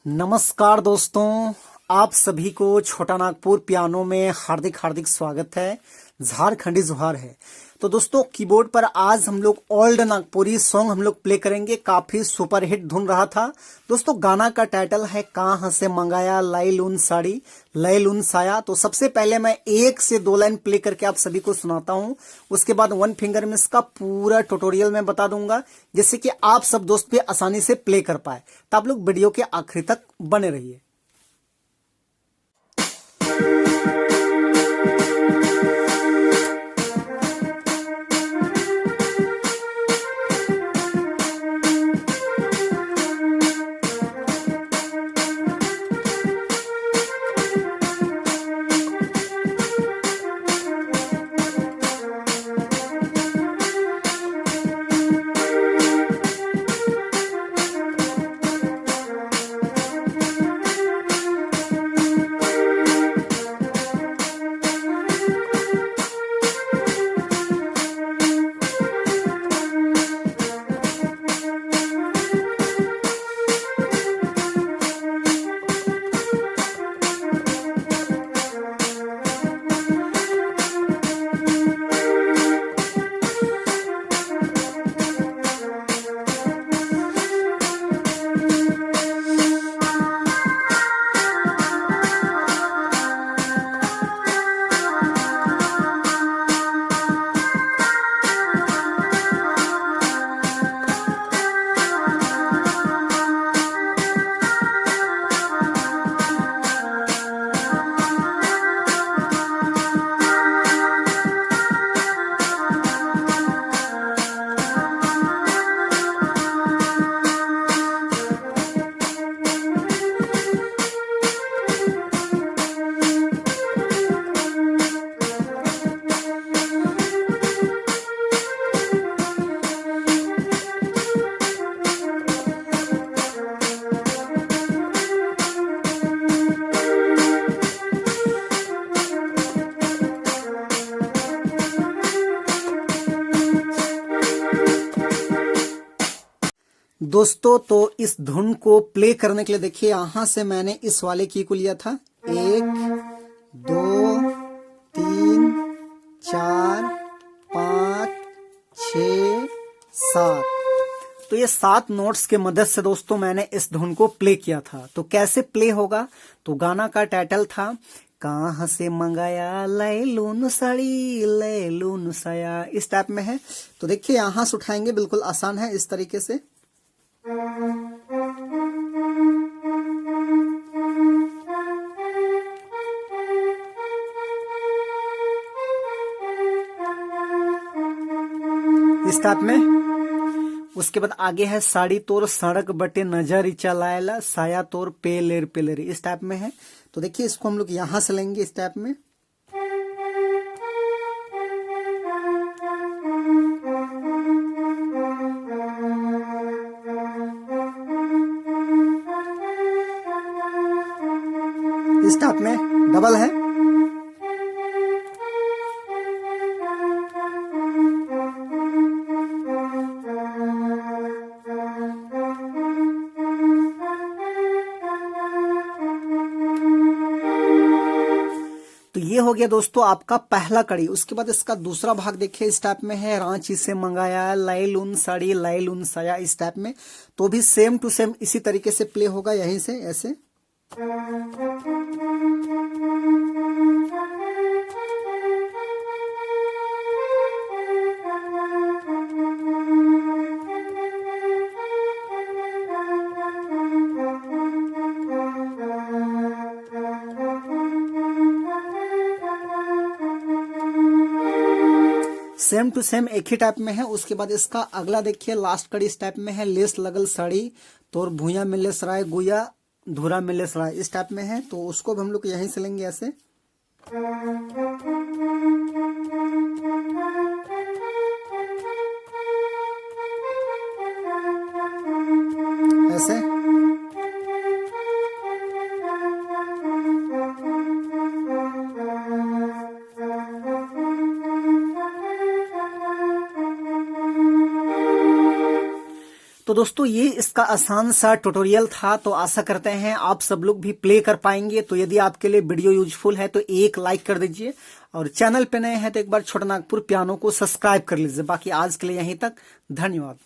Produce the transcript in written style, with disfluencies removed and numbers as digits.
नमस्कार दोस्तों, आप सभी को छोटा नागपुर पियानो में हार्दिक हार्दिक स्वागत है। झारखंडी जुहार है। तो दोस्तों, कीबोर्ड पर आज हम लोग ओल्ड नागपुरी सॉन्ग हम लोग प्ले करेंगे। काफी सुपरहिट धुन रहा था दोस्तों। गाना का टाइटल है कहाँ से मंगाया लाई लून साड़ी लय लून साया। तो सबसे पहले मैं 1 से 2 लाइन प्ले करके आप सभी को सुनाता हूँ। उसके बाद 1 फिंगर में इसका पूरा ट्यूटोरियल मैं बता दूंगा, जिससे कि आप सब दोस्त भी आसानी से प्ले कर पाए। तो आप लोग वीडियो के आखिरी तक बने रहिए। दोस्तों, तो इस धुन को प्ले करने के लिए देखिए, यहां से मैंने इस वाले की को लिया था। 1 2 3 4 5 6 7। तो ये 7 नोट्स के मदद से दोस्तों मैंने इस धुन को प्ले किया था। तो कैसे प्ले होगा? तो गाना का टाइटल था कहाँ से मंगाया लैलून साड़ी लैलून साया, इस टाइप में है। तो देखिए, यहां से उठाएंगे, बिल्कुल आसान है। इस तरीके से इस टाइप में। उसके बाद आगे है साड़ी तोर सड़क बटे नजर चलाएला साया तोर पेलेर पेलेर, इस टाइप में है। तो देखिए, इसको हम लोग यहां से लेंगे इस टाइप में। इस टाइप में डबल है। तो ये हो गया दोस्तों आपका पहला कड़ी। उसके बाद इसका दूसरा भाग देखिए, इस टाइप में है। रांची से मंगाया लाइलून साड़ी लाइलून साया, इस टाइप में। तो भी सेम टू सेम इसी तरीके से प्ले होगा, यहीं से ऐसे। सेम टू सेम एक ही टाइप में है। उसके बाद इसका अगला देखिए, लास्ट कड़ी इस टाइप में है। लेस लगल साड़ी तोर भूया मिले सराय गुया धूरा मिले सराय, इस टाइप में है। तो उसको भी हम लोग यहीं से लेंगे ऐसे। ऐसे तो तो दोस्तों ये इसका आसान सा ट्यूटोरियल था, तो आशा करते हैं आप सब लोग भी प्ले कर पाएंगे। तो यदि आपके लिए वीडियो यूजफुल है तो एक लाइक कर दीजिए, और चैनल पे नए हैं तो एक बार छोटा नागपुर पियानो को सब्सक्राइब कर लीजिए। बाकी आज के लिए यहीं तक, धन्यवाद।